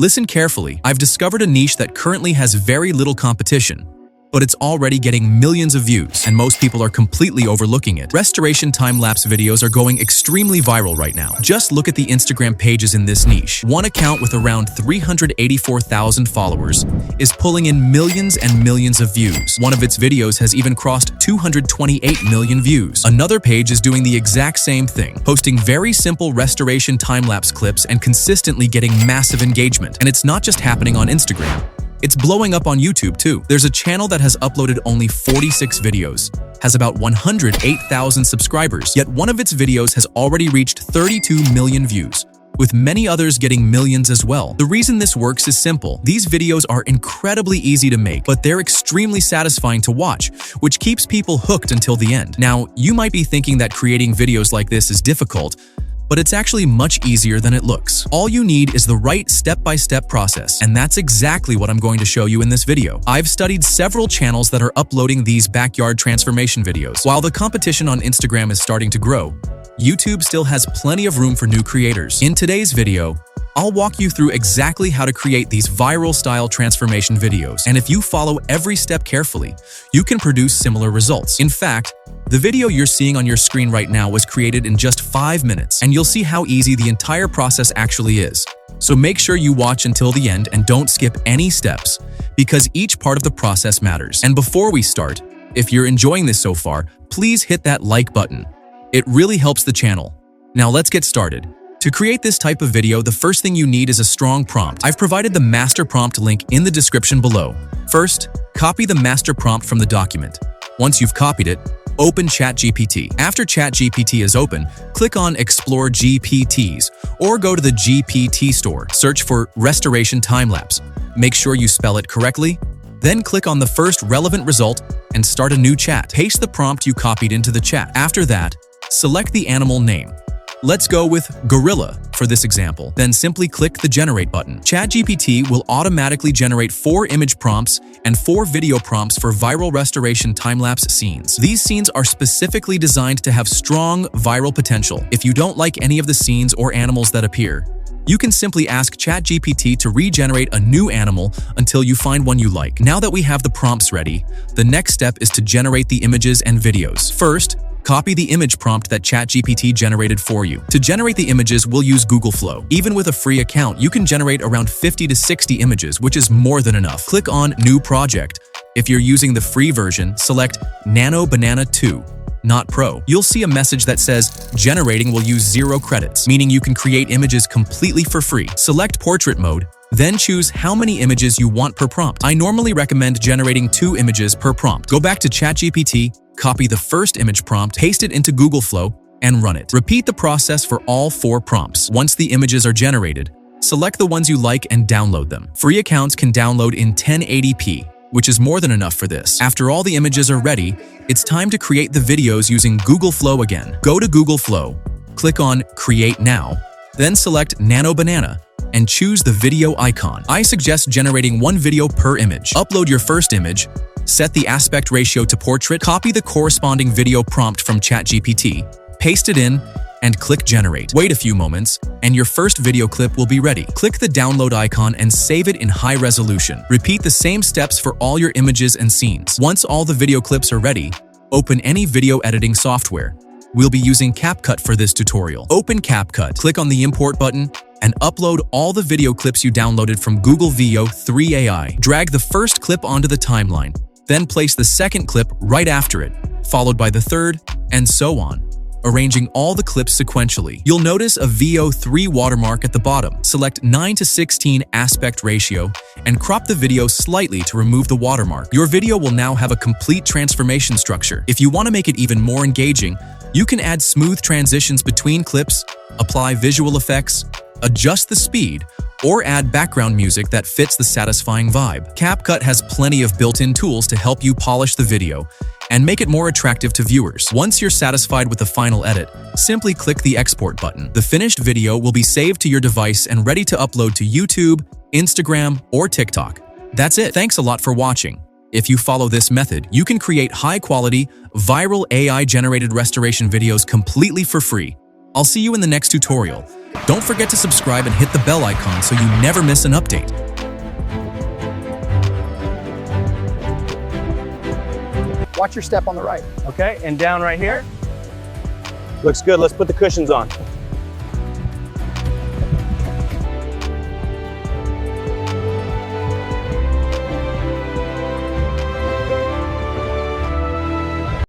Listen carefully. I've discovered a niche that currently has very little competition, but it's already getting millions of views, and most people are completely overlooking it. Restoration time-lapse videos are going extremely viral right now. Just look at the Instagram pages in this niche. One account with around 384,000 followers is pulling in millions and millions of views. One of its videos has even crossed 228 million views. Another page is doing the exact same thing, posting very simple restoration time-lapse clips and consistently getting massive engagement. And it's not just happening on Instagram. It's blowing up on YouTube too. There's a channel that has uploaded only 46 videos, has about 108,000 subscribers, yet one of its videos has already reached 32 million views, with many others getting millions as well. The reason this works is simple. These videos are incredibly easy to make, but they're extremely satisfying to watch, which keeps people hooked until the end. Now, you might be thinking that creating videos like this is difficult, but it's actually much easier than it looks. All you need is the right step-by-step process, and that's exactly what I'm going to show you in this video. I've studied several channels that are uploading these backyard transformation videos. While the competition on Instagram is starting to grow, YouTube still has plenty of room for new creators. In today's video, I'll walk you through exactly how to create these viral-style transformation videos, and if you follow every step carefully, you can produce similar results. In fact, the video you're seeing on your screen right now was created in just 5 minutes, and you'll see how easy the entire process actually is. So make sure you watch until the end and don't skip any steps, because each part of the process matters. And before we start, if you're enjoying this so far, please hit that like button. It really helps the channel. Now let's get started. To create this type of video, the first thing you need is a strong prompt. I've provided the master prompt link in the description below. First, copy the master prompt from the document. Once you've copied it, open ChatGPT. After ChatGPT is open, click on Explore GPTs or go to the GPT store. Search for Restoration Time-Lapse. Make sure you spell it correctly. Then click on the first relevant result and start a new chat. Paste the prompt you copied into the chat. After that, select the animal name. Let's go with gorilla for this example. Then simply click the Generate button. ChatGPT will automatically generate 4 image prompts and 4 video prompts for viral restoration time-lapse scenes. These scenes are specifically designed to have strong viral potential. If you don't like any of the scenes or animals that appear, you can simply ask ChatGPT to regenerate a new animal until you find one you like. Now that we have the prompts ready, the next step is to generate the images and videos. First, copy the image prompt that ChatGPT generated for you. To generate the images, we'll use Google Flow. Even with a free account, you can generate around 50 to 60 images, which is more than enough. Click on New Project. If you're using the free version, select Nano Banana 2, not Pro. You'll see a message that says, generating will use 0 credits, meaning you can create images completely for free. Select Portrait Mode, then choose how many images you want per prompt. I normally recommend generating 2 images per prompt. Go back to ChatGPT, copy the first image prompt, paste it into Google Flow, and run it. Repeat the process for all 4 prompts. Once the images are generated, select the ones you like and download them. Free accounts can download in 1080p, which is more than enough for this. After all the images are ready, it's time to create the videos using Google Flow again. Go to Google Flow, click on Create Now, then select Nano Banana, and choose the video icon. I suggest generating 1 video per image. Upload your first image, set the aspect ratio to portrait, copy the corresponding video prompt from ChatGPT, paste it in, and click Generate. Wait a few moments, and your first video clip will be ready. Click the download icon and save it in high resolution. Repeat the same steps for all your images and scenes. Once all the video clips are ready, open any video editing software. We'll be using CapCut for this tutorial. Open CapCut, click on the Import button, and upload all the video clips you downloaded from Google Veo 3 AI. Drag the first clip onto the timeline, then place the second clip right after it, followed by the third, and so on, arranging all the clips sequentially. You'll notice a Veo 3 watermark at the bottom. Select 9:16 aspect ratio and crop the video slightly to remove the watermark. Your video will now have a complete transformation structure. If you want to make it even more engaging, you can add smooth transitions between clips, apply visual effects, adjust the speed, or add background music that fits the satisfying vibe. CapCut has plenty of built-in tools to help you polish the video and make it more attractive to viewers. Once you're satisfied with the final edit, simply click the export button. The finished video will be saved to your device and ready to upload to YouTube, Instagram, or TikTok. That's it. Thanks a lot for watching. If you follow this method, you can create high-quality, viral AI-generated restoration videos completely for free. I'll see you in the next tutorial. Don't forget to subscribe and hit the bell icon so you never miss an update. Watch your step on the right. Okay, and down right here. Looks good. Let's put the cushions on.